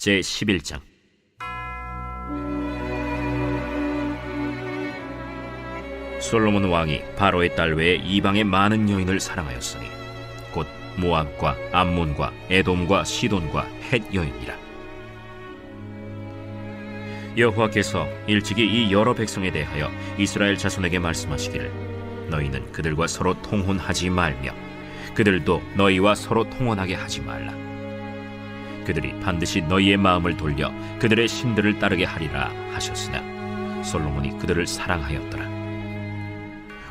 제11장. 솔로몬 왕이 바로의 딸 외에 이방의 많은 여인을 사랑하였으니 곧 모압과 암몬과 에돔과 시돈과 헷 여인이라. 여호와께서 일찍이 이 여러 백성에 대하여 이스라엘 자손에게 말씀하시기를 너희는 그들과 서로 통혼하지 말며 그들도 너희와 서로 통혼하게 하지 말라. 그들이 반드시 너희의 마음을 돌려 그들의 신들을 따르게 하리라 하셨으나 솔로몬이 그들을 사랑하였더라.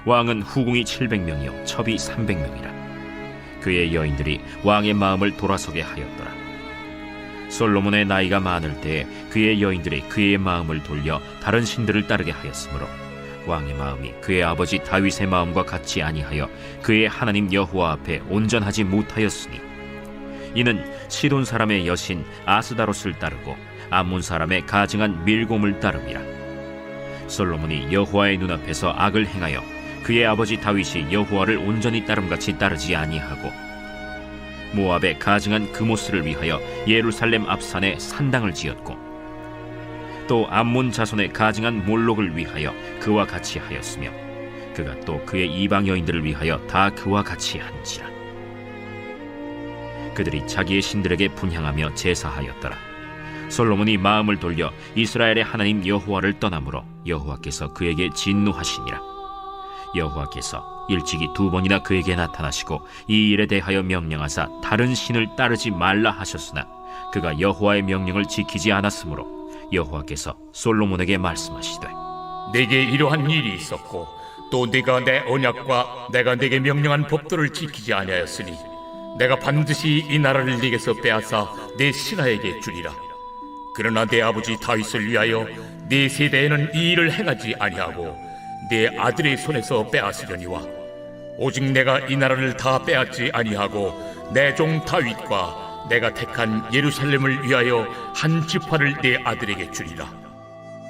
왕은 후궁이 700명이요 첩이 300명이라. 그의 여인들이 왕의 마음을 돌아서게 하였더라. 솔로몬의 나이가 많을 때에 그의 여인들이 그의 마음을 돌려 다른 신들을 따르게 하였으므로 왕의 마음이 그의 아버지 다윗의 마음과 같이 아니하여 그의 하나님 여호와 앞에 온전하지 못하였으니 이는 시돈 사람의 여신 아스다롯을 따르고 암몬 사람의 가증한 밀곰을 따름이라. 솔로몬이 여호와의 눈앞에서 악을 행하여 그의 아버지 다윗이 여호와를 온전히 따름같이 따르지 아니하고 모압의 가증한 그모스를 위하여 예루살렘 앞산에 산당을 지었고 또 암몬 자손의 가증한 몰록을 위하여 그와 같이 하였으며 그가 또 그의 이방 여인들을 위하여 다 그와 같이 한지라. 그들이 자기의 신들에게 분향하며 제사하였더라. 솔로몬이 마음을 돌려 이스라엘의 하나님 여호와를 떠나므로 여호와께서 그에게 진노하시니라. 여호와께서 일찍이 2번이나 그에게 나타나시고 이 일에 대하여 명령하사 다른 신을 따르지 말라 하셨으나 그가 여호와의 명령을 지키지 않았으므로 여호와께서 솔로몬에게 말씀하시되 내게 이러한 일이 있었고 또 네가 내 언약과 내가 네게 명령한 법도를 지키지 아니하였으니 내가 반드시 이 나라를 네게서 빼앗아 내 신하에게 주리라. 그러나 내 아버지 다윗을 위하여 네 세대에는 이 일을 행하지 아니하고 내 아들의 손에서 빼앗으려니와 오직 내가 이 나라를 다 빼앗지 아니하고 내 종 다윗과 내가 택한 예루살렘을 위하여 한 지파를 내 아들에게 주리라.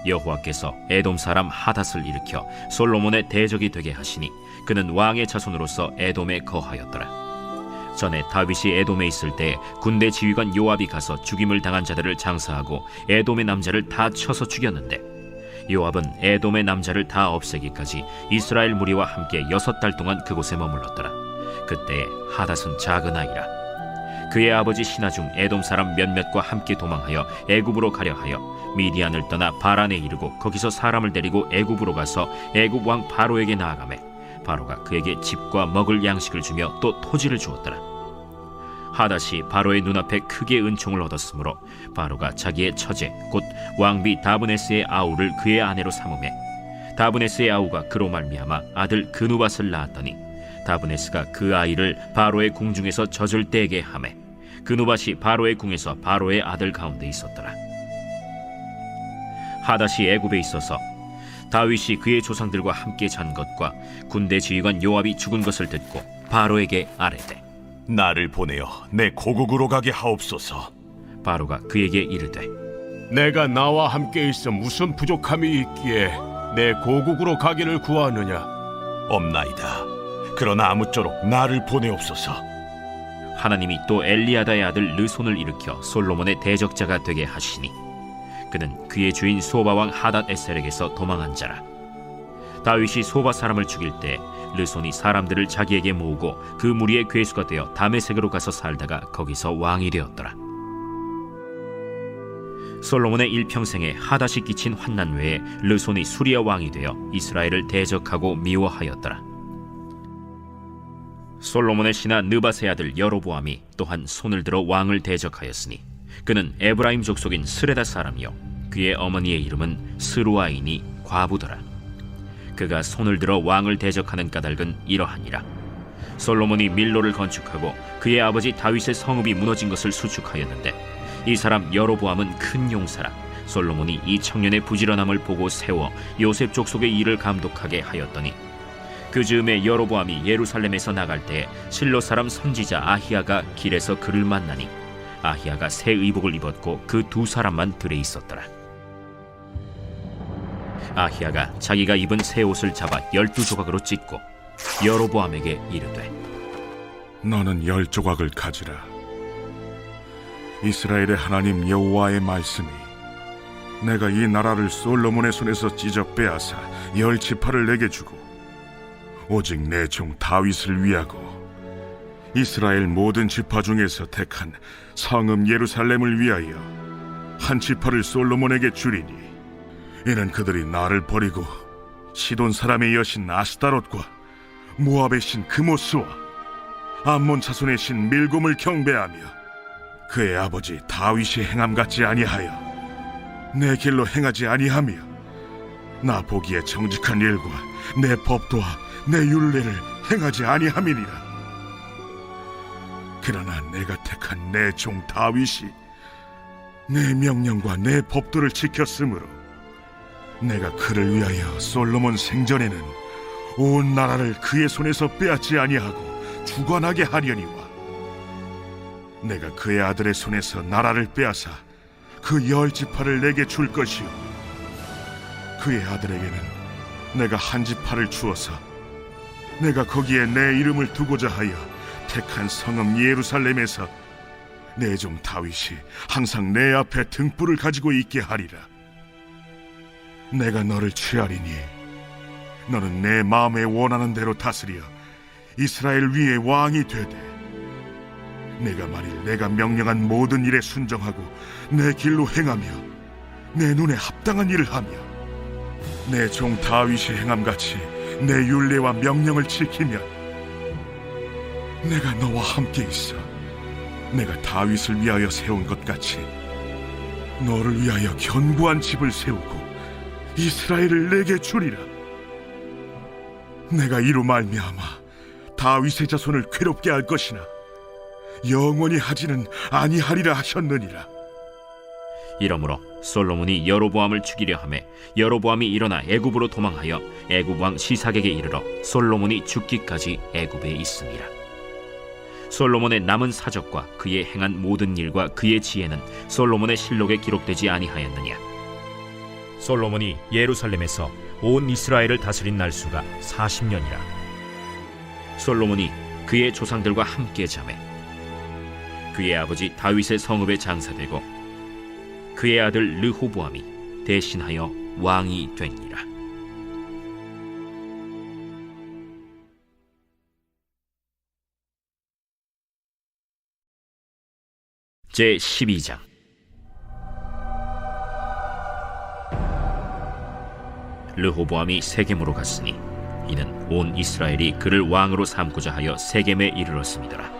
여호와께서 에돔 사람 하닷을 일으켜 솔로몬의 대적이 되게 하시니 그는 왕의 자손으로서 에돔에 거하였더라. 전에 다윗이 에돔에 있을 때 군대 지휘관 요압이 가서 죽임을 당한 자들을 장사하고 에돔의 남자를 다 쳐서 죽였는데 요압은 에돔의 남자를 다 없애기까지 이스라엘 무리와 함께 6달 동안 그곳에 머물렀더라. 그때에 하닷은 작은 아이라. 그의 아버지 신하 중 에돔 사람 몇몇과 함께 도망하여 애굽으로 가려 하여 미디안을 떠나 바란에 이르고 거기서 사람을 데리고 애굽으로 가서 애굽 왕 바로에게 나아가매 바로가 그에게 집과 먹을 양식을 주며 또 토지를 주었더라. 하닷이 바로의 눈앞에 크게 은총을 얻었으므로 바로가 자기의 처제 곧 왕비 다브네스의 아우를 그의 아내로 삼으매 다브네스의 아우가 그로 말미암아 아들 그누밧을 낳았더니 다브네스가 그 아이를 바로의 궁중에서 젖을 떼게 하매 그누밧이 바로의 궁에서 바로의 아들 가운데 있었더라. 하닷이 애굽에 있어서 다윗이 그의 조상들과 함께 잔 것과 군대 지휘관 요압이 죽은 것을 듣고 바로에게 아뢰되 나를 보내어 내 고국으로 가게 하옵소서. 바로가 그에게 이르되 내가 나와 함께 있어 무슨 부족함이 있기에 내 고국으로 가기를 구하느냐? 없나이다. 그러나 아무쪼록 나를 보내옵소서. 하나님이 또 엘리야다의 아들 르손을 일으켜 솔로몬의 대적자가 되게 하시니 그는 그의 주인 소바왕 하닷 에셀에게서 도망한 자라. 다윗이 소바 사람을 죽일 때 르손이 사람들을 자기에게 모으고 그 무리의 괴수가 되어 다메섹으로 가서 살다가 거기서 왕이 되었더라. 솔로몬의 일평생에 하닷이 끼친 환난 외에 르손이 수리아 왕이 되어 이스라엘을 대적하고 미워하였더라. 솔로몬의 신하 느밧의 아들 여로보암이 또한 손을 들어 왕을 대적하였으니 그는 에브라임 족속인 스레다 사람이요 그의 어머니의 이름은 스루아이니 과부더라. 그가 손을 들어 왕을 대적하는 까닭은 이러하니라. 솔로몬이 밀로를 건축하고 그의 아버지 다윗의 성읍이 무너진 것을 수축하였는데 이 사람 여로보암은 큰 용사라. 솔로몬이 이 청년의 부지런함을 보고 세워 요셉 족속의 일을 감독하게 하였더니 그 즈음에 여로보암이 예루살렘에서 나갈 때 실로 사람 선지자 아히야가 길에서 그를 만나니 아히야가 새 의복을 입었고 그 2사람만 들에 있었더라. 아히야가 자기가 입은 새 옷을 잡아 12조각으로 찢고 여로보암에게 이르되 너는 10조각을 가지라. 이스라엘의 하나님 여호와의 말씀이 내가 이 나라를 솔로몬의 손에서 찢어 빼앗아 10지파를 내게 주고 오직 내 종 다윗을 위하고 이스라엘 모든 지파 중에서 택한 성읍 예루살렘을 위하여 한 지파를 솔로몬에게 주리니 이는 그들이 나를 버리고 시돈 사람의 여신 아스타롯과 모압의 신 그모스와 암몬 자손의 신 밀곰을 경배하며 그의 아버지 다윗이 행함 같지 아니하여 내 길로 행하지 아니하며 나 보기에 정직한 일과 내 법도와 내 율례를 행하지 아니함이니라. 그러나 내가 택한 내 종 다윗이 내 명령과 내 법도를 지켰으므로 내가 그를 위하여 솔로몬 생전에는 온 나라를 그의 손에서 빼앗지 아니하고 주관하게 하려니와 내가 그의 아들의 손에서 나라를 빼앗아 그 10지파를 내게 줄 것이요 그의 아들에게는 내가 한 지파를 주어서 내가 거기에 내 이름을 두고자 하여 택한 성읍 예루살렘에서 내 종 다윗이 항상 내 앞에 등불을 가지고 있게 하리라. 내가 너를 취하리니 너는 내 마음에 원하는 대로 다스려 이스라엘 위에 왕이 되되 내가 만일 내가 명령한 모든 일에 순종하고 내 길로 행하며 내 눈에 합당한 일을 하며 내 종 다윗이 행함같이 내 율례와 명령을 지키면 내가 너와 함께 있어 내가 다윗을 위하여 세운 것 같이 너를 위하여 견고한 집을 세우고 이스라엘을 내게 주리라. 내가 이로 말미암아 다윗의 자손을 괴롭게 할 것이나 영원히 하지는 아니하리라 하셨느니라. 이러므로 솔로몬이 여로보암을 죽이려 하매 여로보암이 일어나 애굽으로 도망하여 애굽 왕 시삭에게 이르러 솔로몬이 죽기까지 애굽에 있음이라. 솔로몬의 남은 사적과 그의 행한 모든 일과 그의 지혜는 솔로몬의 실록에 기록되지 아니하였느냐. 솔로몬이 예루살렘에서 온 이스라엘을 다스린 날수가 40년이라. 솔로몬이 그의 조상들과 함께 자매 그의 아버지 다윗의 성읍에 장사되고 그의 아들 르호보암이 대신하여 왕이 되니라. 제 12장. 르호보암이 세겜으로 갔으니 이는 온 이스라엘이 그를 왕으로 삼고자 하여 세겜에 이르렀음이더라.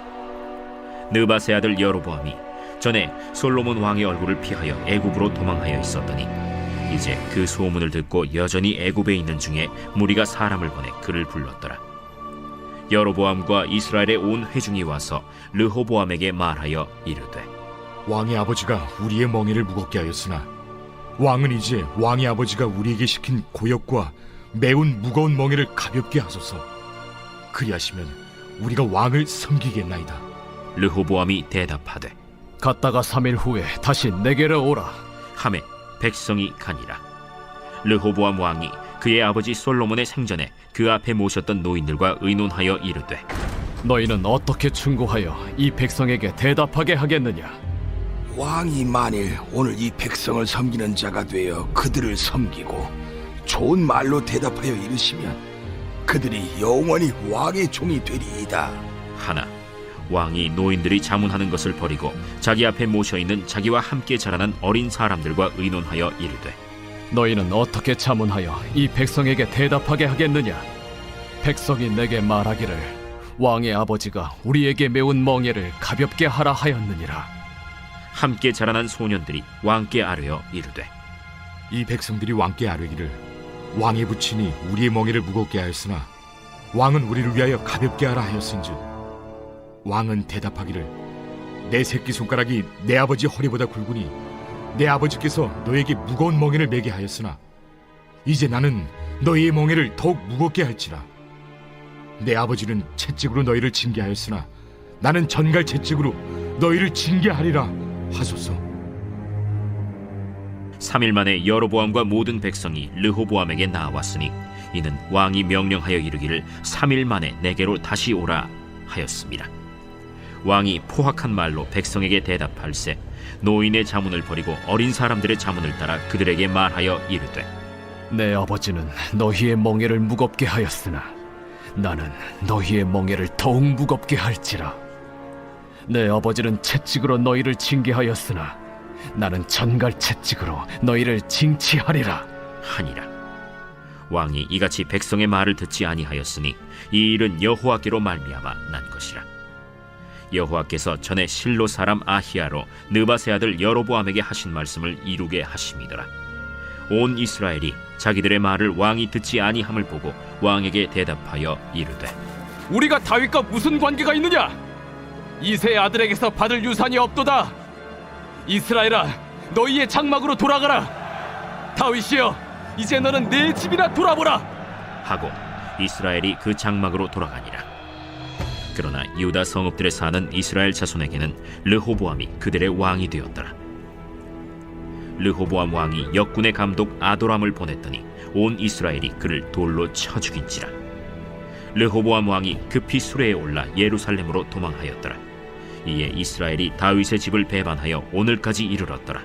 느밧의 아들 여로보암이 전에 솔로몬 왕의 얼굴을 피하여 애굽으로 도망하여 있었더니 이제 그 소문을 듣고 여전히 애굽에 있는 중에 무리가 사람을 보내 그를 불렀더라. 여로보암과 이스라엘의 온 회중이 와서 르호보암에게 말하여 이르되 왕의 아버지가 우리의 멍에를 무겁게 하였으나 왕은 이제 왕의 아버지가 우리에게 시킨 고역과 매운 무거운 멍에를 가볍게 하소서. 그리하시면 우리가 왕을 섬기겠나이다. 르호보암이 대답하되 갔다가 3일 후에 다시 내게로 오라. 하매 백성이 가니라. 르호보암 왕이 그의 아버지 솔로몬의 생전에 그 앞에 모셨던 노인들과 의논하여 이르되 너희는 어떻게 충고하여 이 백성에게 대답하게 하겠느냐? 왕이 만일 오늘 이 백성을 섬기는 자가 되어 그들을 섬기고 좋은 말로 대답하여 이르시면 그들이 영원히 왕의 종이 되리이다. 하나 왕이 노인들이 자문하는 것을 버리고 자기 앞에 모셔있는 자기와 함께 자라난 어린 사람들과 의논하여 이르되 너희는 어떻게 자문하여 이 백성에게 대답하게 하겠느냐? 백성이 내게 말하기를 왕의 아버지가 우리에게 메운 멍에를 가볍게 하라 하였느니라. 함께 자라난 소년들이 왕께 아뢰어 이르되 이 백성들이 왕께 아뢰기를 왕의 부친이 우리의 멍에를 무겁게 하였으나 왕은 우리를 위하여 가볍게 하라 하였은즉 왕은 대답하기를 내 새끼손가락이 내 아버지 허리보다 굵으니 내 아버지께서 너에게 무거운 멍에를 매게 하였으나 이제 나는 너희의 멍에를 더욱 무겁게 할지라. 내 아버지는 채찍으로 너희를 징계하였으나 나는 전갈 채찍으로 너희를 징계하리라 하소서. 3일 만에 여로보암과 모든 백성이 르호보암에게 나왔으니 이는 왕이 명령하여 이르기를 3일 만에 내게로 다시 오라 하였습니다. 왕이 포악한 말로 백성에게 대답할세 노인의 자문을 버리고 어린 사람들의 자문을 따라 그들에게 말하여 이르되 내 아버지는 너희의 멍에를 무겁게 하였으나 나는 너희의 멍에를 더욱 무겁게 할지라. 내 아버지는 채찍으로 너희를 징계하였으나 나는 전갈 채찍으로 너희를 징치하리라 하니라. 왕이 이같이 백성의 말을 듣지 아니하였으니 이 일은 여호와께로 말미암아 난 것이라. 여호와께서 전에 실로 사람 아히야로 느바세 아들 여로보암에게 하신 말씀을 이루게 하심이더라. 온 이스라엘이 자기들의 말을 왕이 듣지 아니함을 보고 왕에게 대답하여 이르되 우리가 다윗과 무슨 관계가 있느냐? 이새의 아들에게서 받을 유산이 없도다. 이스라엘아, 너희의 장막으로 돌아가라. 다윗이여, 이제 너는 내 집이나 돌아보라 하고 이스라엘이 그 장막으로 돌아가니라. 그러나 유다 성읍들에 사는 이스라엘 자손에게는 르호보암이 그들의 왕이 되었더라. 르호보암 왕이 역군의 감독 아도람을 보냈더니 온 이스라엘이 그를 돌로 쳐 죽인지라. 르호보암 왕이 급히 수레에 올라 예루살렘으로 도망하였더라. 이에 이스라엘이 다윗의 집을 배반하여 오늘까지 이르렀더라.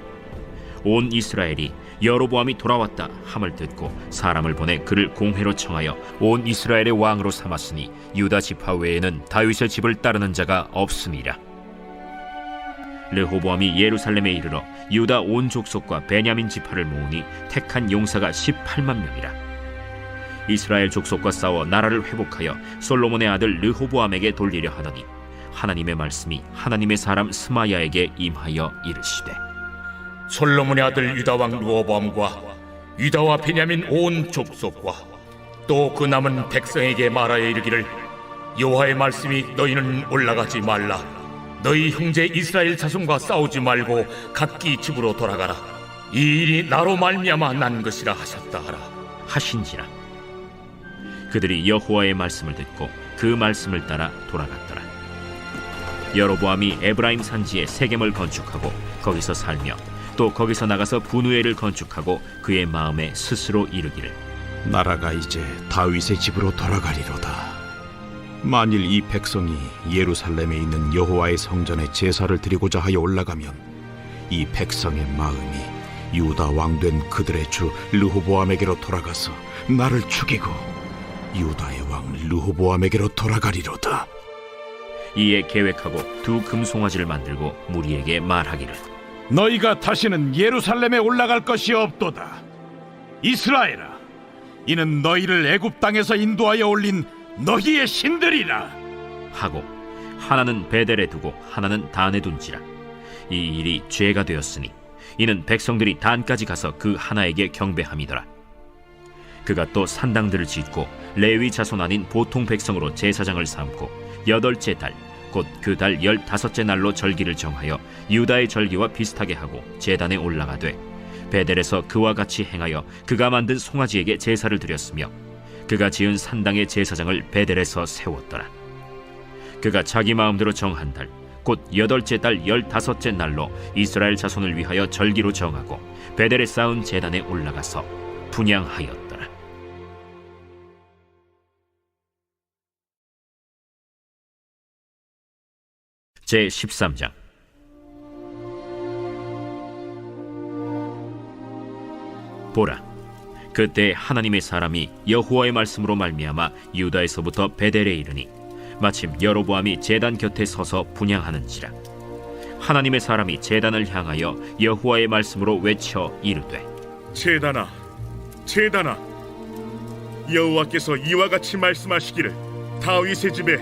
온 이스라엘이 여로보암이 돌아왔다 함을 듣고 사람을 보내 그를 공회로 청하여 온 이스라엘의 왕으로 삼았으니 유다 지파 외에는 다윗의 집을 따르는 자가 없음이라. 르호보암이 예루살렘에 이르러 유다 온 족속과 베냐민 지파를 모으니 택한 용사가 18만 명이라. 이스라엘 족속과 싸워 나라를 회복하여 솔로몬의 아들 르호보암에게 돌리려 하더니 하나님의 말씀이 하나님의 사람 스마야에게 임하여 이르시되 솔로몬의 아들 유다왕 르호보암과 유다와 베냐민 온 족속과 또 그 남은 백성에게 말하여 이르기를 여호와의 말씀이 너희는 올라가지 말라. 너희 형제 이스라엘 자손과 싸우지 말고 각기 집으로 돌아가라. 이 일이 나로 말미암아 난 것이라 하셨다 하라. 하신지라. 그들이 여호와의 말씀을 듣고 그 말씀을 따라 돌아갔더라. 여로보암이 에브라임 산지에 세겜을 건축하고 거기서 살며 또 거기서 나가서 분우엘을 건축하고 그의 마음에 스스로 이르기를 나라가 이제 다윗의 집으로 돌아가리로다. 만일 이 백성이 예루살렘에 있는 여호와의 성전에 제사를 드리고자 하여 올라가면 이 백성의 마음이 유다 왕된 그들의 주 르호보암에게로 돌아가서 나를 죽이고 유다의 왕 르호보암에게로 돌아가리로다. 이에 계획하고 두 금송아지를 만들고 무리에게 말하기를 너희가 다시는 예루살렘에 올라갈 것이 없도다. 이스라엘아, 이는 너희를 애굽 땅에서 인도하여 올린 너희의 신들이라. 하고 하나는 베델에 두고 하나는 단에 둔지라. 이 일이 죄가 되었으니 이는 백성들이 단까지 가서 그 하나에게 경배함이더라. 그가 또 산당들을 짓고 레위 자손 아닌 보통 백성으로 제사장을 삼고 8째 달 곧 그 달 15째 날로 절기를 정하여 유다의 절기와 비슷하게 하고 제단에 올라가되 베델에서 그와 같이 행하여 그가 만든 송아지에게 제사를 드렸으며 그가 지은 산당의 제사장을 베델에서 세웠더라. 그가 자기 마음대로 정한 달 곧 8째 달 15째 날로 이스라엘 자손을 위하여 절기로 정하고 베델에 쌓은 제단에 올라가서 분향하였더라. 제13장. 보라, 그때 하나님의 사람이 여호와의 말씀으로 말미암아 유다에서부터 베델에 이르니 마침 여로보암이 제단 곁에 서서 분향하는지라. 하나님의 사람이 제단을 향하여 여호와의 말씀으로 외쳐 이르되 제단아, 제단아, 여호와께서 이와 같이 말씀하시기를 다윗의 집에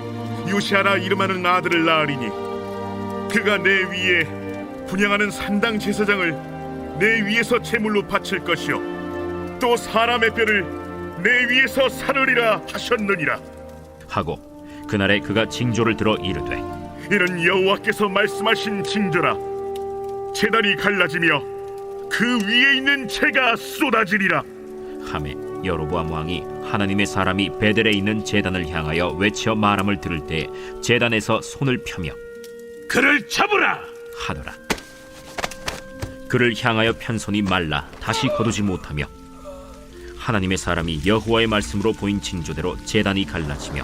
요시아라 이름하는 아들을 낳으리니 그가 내 위에 분향하는 산당 제사장을 내 위에서 제물로 바칠 것이요 또 사람의 뼈를 내 위에서 사르리라 하셨느니라. 하고 그날에 그가 징조를 들어 이르되 이는 여호와께서 말씀하신 징조라. 제단이 갈라지며 그 위에 있는 재가 쏟아지리라. 하매 여로보암 왕이 하나님의 사람이 베델에 있는 제단을 향하여 외쳐 말함을 들을 때 제단에서 손을 펴며 그를 잡으라 하더라. 그를 향하여 편 손이 말라 다시 거두지 못하며 하나님의 사람이 여호와의 말씀으로 보인 징조대로 제단이 갈라지며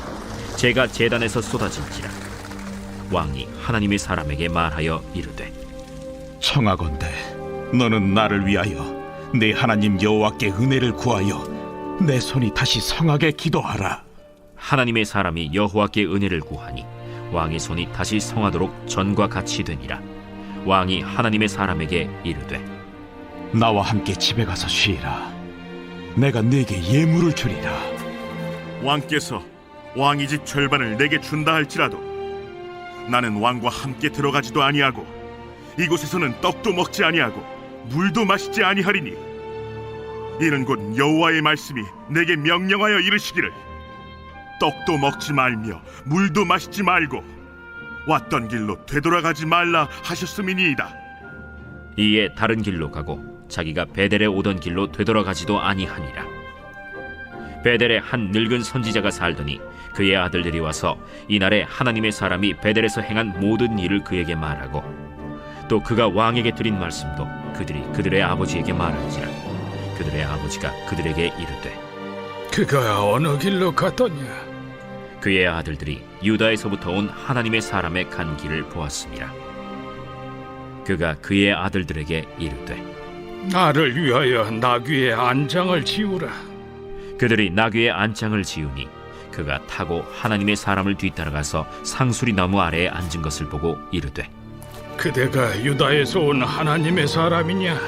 재가 제단에서 쏟아질지라. 왕이 하나님의 사람에게 말하여 이르되 청하건대 너는 나를 위하여 내 하나님 여호와께 은혜를 구하여 내 손이 다시 성하게 기도하라. 하나님의 사람이 여호와께 은혜를 구하니 왕의 손이 다시 성하도록 전과 같이 되니라. 왕이 하나님의 사람에게 이르되 나와 함께 집에 가서 쉬라. 내가 네게 예물을 주리라. 왕께서 왕의 집 절반을 내게 준다 할지라도 나는 왕과 함께 들어가지도 아니하고 이곳에서는 떡도 먹지 아니하고 물도 마시지 아니하리니 이는 곧 여호와의 말씀이 내게 명령하여 이르시기를 떡도 먹지 말며 물도 마시지 말고 왔던 길로 되돌아가지 말라 하셨음이니이다. 이에 다른 길로 가고 자기가 베델에 오던 길로 되돌아가지도 아니하니라. 베델에 한 늙은 선지자가 살더니 그의 아들들이 와서 이날에 하나님의 사람이 베델에서 행한 모든 일을 그에게 말하고 또 그가 왕에게 드린 말씀도 그들이 그들의 아버지에게 말한지라. 그들의 아버지가 그들에게 이르되 그가 어느 길로 갔더냐? 그의 아들들이 유다에서부터 온 하나님의 사람의 간 길을 보았습니다. 그가 그의 아들들에게 이르되 나를 위하여 나귀의 안장을 지우라. 그들이 나귀의 안장을 지우니 그가 타고 하나님의 사람을 뒤따라가서 상수리 나무 아래에 앉은 것을 보고 이르되 그대가 유다에서 온 하나님의 사람이냐?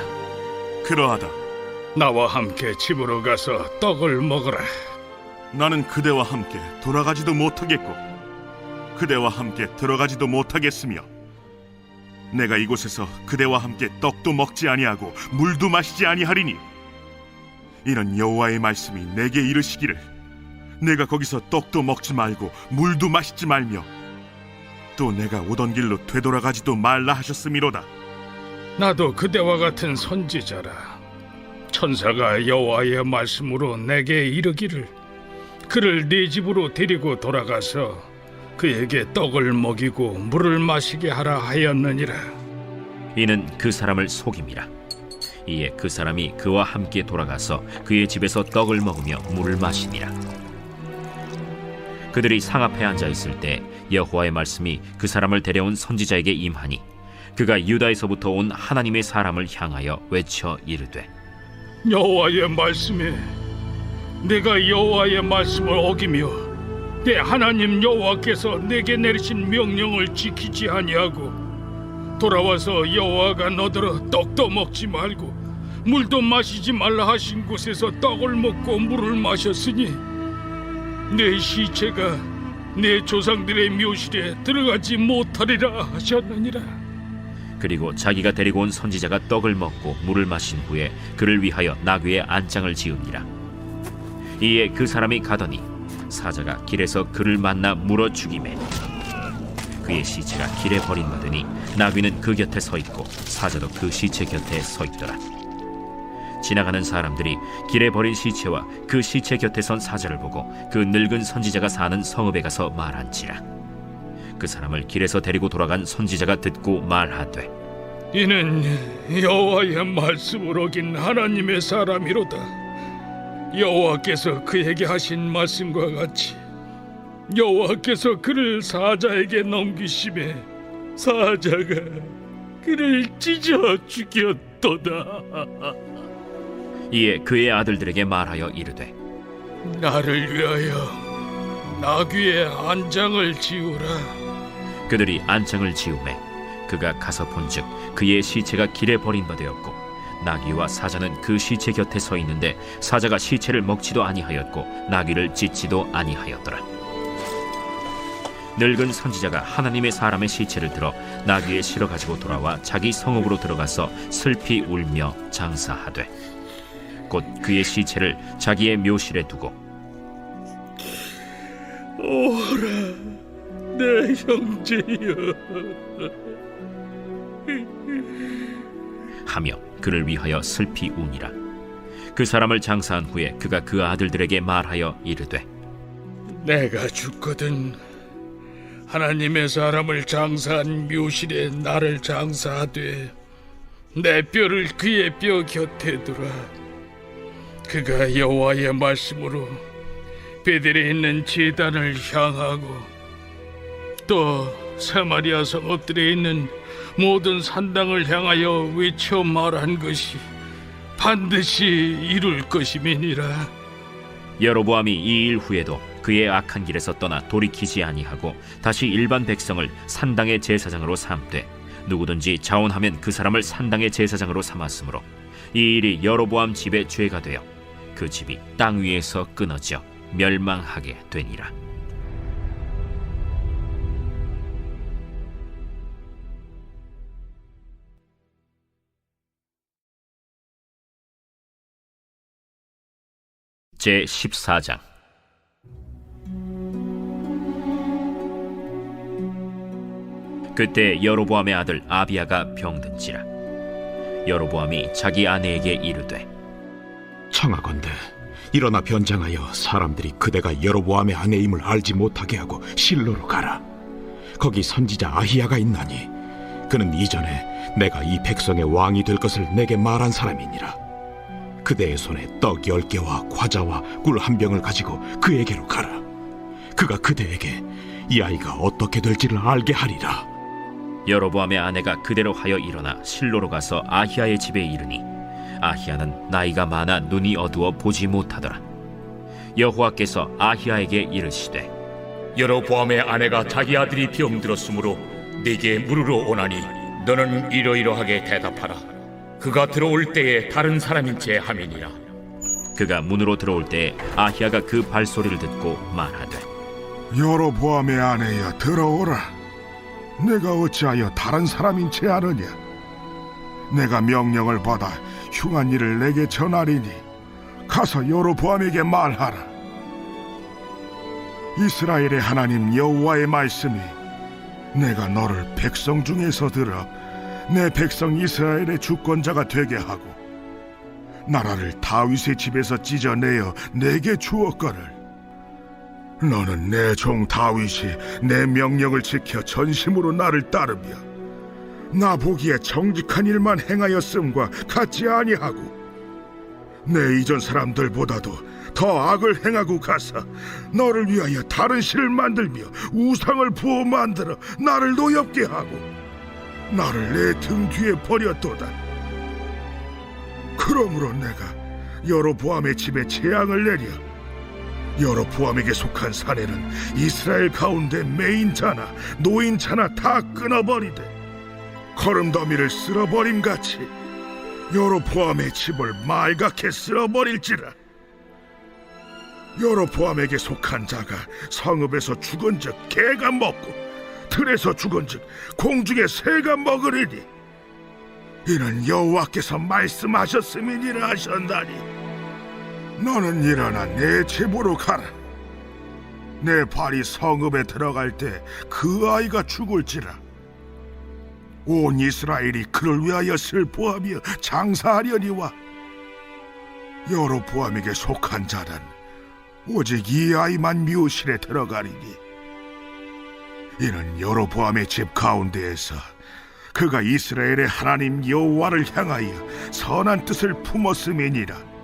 그러하다. 나와 함께 집으로 가서 떡을 먹으라. 나는 그대와 함께 돌아가지도 못하겠고 그대와 함께 들어가지도 못하겠으며 내가 이곳에서 그대와 함께 떡도 먹지 아니하고 물도 마시지 아니하리니 이는 여호와의 말씀이 내게 이르시기를 내가 거기서 떡도 먹지 말고 물도 마시지 말며 또 내가 오던 길로 되돌아가지도 말라 하셨음이로다. 나도 그대와 같은 선지자라. 천사가 여호와의 말씀으로 내게 이르기를 그를 네 집으로 데리고 돌아가서 그에게 떡을 먹이고 물을 마시게 하라 하였느니라. 이는 그 사람을 속임이라. 이에 그 사람이 그와 함께 돌아가서 그의 집에서 떡을 먹으며 물을 마시니라. 그들이 상 앞에 앉아 있을 때 여호와의 말씀이 그 사람을 데려온 선지자에게 임하니 그가 유다에서부터 온 하나님의 사람을 향하여 외쳐 이르되 여호와의 말씀에 내가 여호와의 말씀을 어기며 내 하나님 여호와께서 내게 내리신 명령을 지키지 아니하고 돌아와서 여호와가 너더러 떡도 먹지 말고 물도 마시지 말라 하신 곳에서 떡을 먹고 물을 마셨으니 내 시체가 내 조상들의 묘실에 들어가지 못하리라 하셨느니라. 그리고 자기가 데리고 온 선지자가 떡을 먹고 물을 마신 후에 그를 위하여 나귀의 안장을 지으니라. 이에 그 사람이 가더니 사자가 길에서 그를 만나 물어 죽이매 그의 시체가 길에 버림받으니 나귀는 그 곁에 서 있고 사자도 그 시체 곁에 서 있더라. 지나가는 사람들이 길에 버린 시체와 그 시체 곁에 선 사자를 보고 그 늙은 선지자가 사는 성읍에 가서 말한지라. 그 사람을 길에서 데리고 돌아간 선지자가 듣고 말하되 이는 여호와의 말씀을 어긴 하나님의 사람이로다. 여호와께서 그에게 하신 말씀과 같이 여호와께서 그를 사자에게 넘기심에 사자가 그를 찢어 죽였도다. 이에 그의 아들들에게 말하여 이르되 나를 위하여 나귀의 안장을 지우라. 그들이 안장을 지우매 그가 가서 본즉 그의 시체가 길에 버림받았고 나귀와 사자는 그 시체 곁에 서 있는데 사자가 시체를 먹지도 아니하였고 나귀를 찢지도 아니하였더라. 늙은 선지자가 하나님의 사람의 시체를 들어 나귀에 실어 가지고 돌아와 자기 성읍으로 들어가서 슬피 울며 장사하되 곧 그의 시체를 자기의 묘실에 두고 오라 내 형제여 하며 그를 위하여 슬피 우니라. 그 사람을 장사한 후에 그가 그 아들들에게 말하여 이르되 내가 죽거든 하나님의 사람을 장사한 묘실에 나를 장사하되 내 뼈를 그의 뼈 곁에 두라. 그가 여호와의 말씀으로 베델에 있는 제단을 향하고 또 사마리아 성 엎드려 있는 모든 산당을 향하여 외쳐 말한 것이 반드시 이룰 것임이니라. 여로보암이 이 일 후에도 그의 악한 길에서 떠나 돌이키지 아니하고 다시 일반 백성을 산당의 제사장으로 삼되 누구든지 자원하면 그 사람을 산당의 제사장으로 삼았으므로 이 일이 여로보암 집의 죄가 되어 그 집이 땅 위에서 끊어져 멸망하게 되니라. 제 14장. 그때 여로보암의 아들 아비야가 병든지라. 여로보암이 자기 아내에게 이르되, 청하건대 일어나 변장하여 사람들이 그대가 여로보암의 아내임을 알지 못하게 하고 실로로 가라. 거기 선지자 아히야가 있나니 그는 이전에 내가 이 백성의 왕이 될 것을 내게 말한 사람이니라. 그대의 손에 떡 10개와 과자와 꿀 1병을 가지고 그에게로 가라. 그가 그대에게 이 아이가 어떻게 될지를 알게 하리라. 여로보암의 아내가 그대로 하여 일어나 실로로 가서 아히야의 집에 이르니 아히야는 나이가 많아 눈이 어두워 보지 못하더라. 여호와께서 아히야에게 이르시되, 여로보암의 아내가 자기 아들이 병들었으므로 네게 물으러 오나니 너는 이러이러하게 대답하라. 그가 들어올 때에 다른 사람인 채 함이니라. 그가 문으로 들어올 때에 아히야가 그 발소리를 듣고 말하되, 여로보암의 아내여, 들어오라. 내가 어찌하여 다른 사람인 채 하느냐? 내가 명령을 받아 흉한 일을 내게 전하리니 가서 여로보암에게 말하라. 이스라엘의 하나님 여호와의 말씀이 내가 너를 백성 중에서 들어 내 백성 이스라엘의 주권자가 되게 하고 나라를 다윗의 집에서 찢어내어 내게 주었거늘. 너는 내 종 다윗이 내 명령을 지켜 전심으로 나를 따르며 나 보기에 정직한 일만 행하였음과 같지 아니하고 내 이전 사람들보다도 더 악을 행하고 가서 너를 위하여 다른 신을 만들며 우상을 부어 만들어 나를 노엽게 하고 나를 내 등 뒤에 버렸도다. 그러므로 내가 여로보암의 집에 재앙을 내려 여로보암에게 속한 사내는 이스라엘 가운데 매인자나 노인자나 다 끊어버리되 거름더미를 쓸어버림같이 여로보암의 집을 말갛게 쓸어버릴지라. 여로보암에게 속한 자가 성읍에서 죽은즉 개가 먹고 들에서 죽은즉 공중의 새가 먹으리니 이는 여호와께서 말씀하셨음이니라 하셨나니 너는 일어나 내 집으로 가라. 내 발이 성읍에 들어갈 때 그 아이가 죽을지라. 온 이스라엘이 그를 위하여 슬퍼하며 장사하려니와 여로보암에게 속한 자는 오직 이 아이만 묘실에 들어가리니 이는 여로보암의 집 가운데에서 그가 이스라엘의 하나님 여호와를 향하여 선한 뜻을 품었음이니라.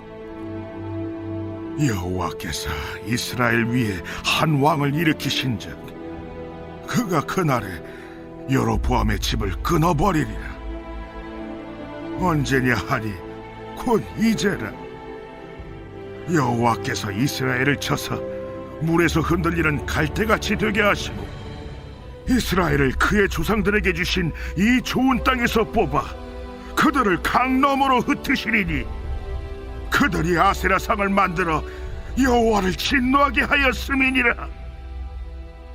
여호와께서 이스라엘 위에 한 왕을 일으키신즉 그가 그날에 여로보암의 집을 끊어버리리라. 언제냐 하니 곧 이제라. 여호와께서 이스라엘을 쳐서 물에서 흔들리는 갈대같이 되게 하시고 이스라엘을 그의 조상들에게 주신 이 좋은 땅에서 뽑아 그들을 강 너머로 흩으시리니 그들이 아세라상을 만들어 여호와를 진노하게 하였음이니라.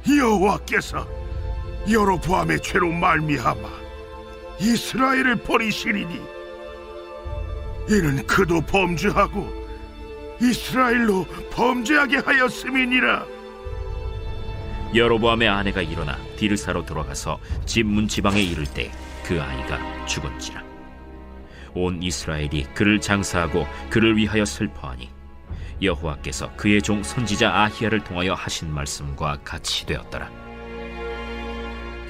여호와께서 여로보암의 죄로 말미암아 이스라엘을 버리시리니 이는 그도 범죄하고 이스라엘로 범죄하게 하였음이니라. 여로보암의 아내가 일어나 디르사로 돌아가서 집 문지방에 이를 때 그 아이가 죽은지라. 온 이스라엘이 그를 장사하고 그를 위하여 슬퍼하니 여호와께서 그의 종 선지자 아히야를 통하여 하신 말씀과 같이 되었더라.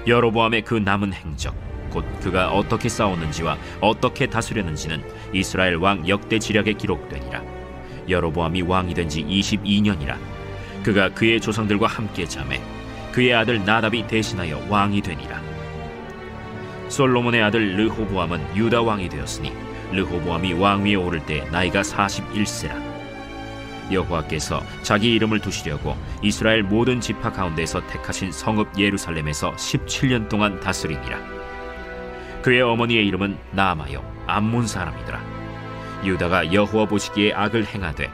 여로보암의 그 남은 행적 곧 그가 어떻게 싸웠는지와 어떻게 다스렸는지는 이스라엘 왕 역대 지략에 기록되니라. 여로보암이 왕이 된 지 22년이라. 그가 그의 조상들과 함께 잠에 그의 아들 나답이 대신하여 왕이 되니라. 솔로몬의 아들 르호보암은 유다 왕이 되었으니 르호보암이 왕위에 오를 때 나이가 41세라. 여호와께서 자기 이름을 두시려고 이스라엘 모든 지파 가운데서 택하신 성읍 예루살렘에서 17년 동안 다스리니라. 그의 어머니의 이름은 나아마요 암몬 사람이더라. 유다가 여호와 보시기에 악을 행하되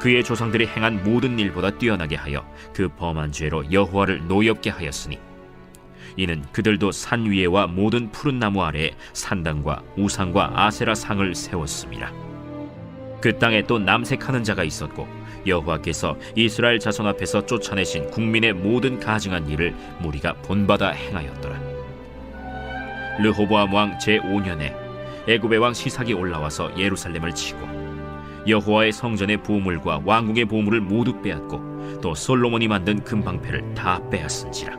그의 조상들이 행한 모든 일보다 뛰어나게 하여 그 범한 죄로 여호와를 노엽게 하였으니 이는 그들도 산 위에와 모든 푸른 나무 아래에 산당과 우상과 아세라 상을 세웠음이라. 그 땅에 또 남색하는 자가 있었고 여호와께서 이스라엘 자손 앞에서 쫓아내신 국민의 모든 가증한 일을 무리가 본받아 행하였더라. 르호보암 왕 제5년에 애굽의 왕 시삭이 올라와서 예루살렘을 치고 여호와의 성전의 보물과 왕궁의 보물을 모두 빼앗고 또 솔로몬이 만든 금방패를 다 빼앗은지라.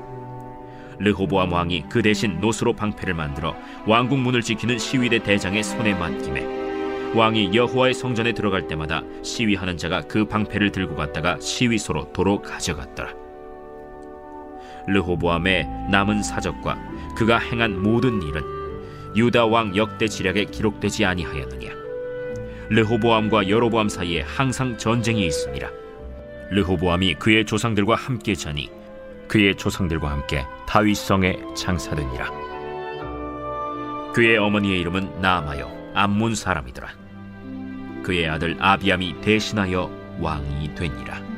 르호보암 왕이 그 대신 노스로 방패를 만들어 왕궁 문을 지키는 시위대 대장의 손에 맡기매 왕이 여호와의 성전에 들어갈 때마다 시위하는 자가 그 방패를 들고 갔다가 시위소로 도로 가져갔더라. 르호보암의 남은 사적과 그가 행한 모든 일은 유다 왕 역대 지략에 기록되지 아니하였느냐. 르호보암과 여로보암 사이에 항상 전쟁이 있습니다. 르호보암이 그의 조상들과 함께 자니 그의 조상들과 함께 다윗성에 장사되니라. 그의 어머니의 이름은 나아마요 암몬 사람이더라. 그의 아들 아비암이 대신하여 왕이 되니라.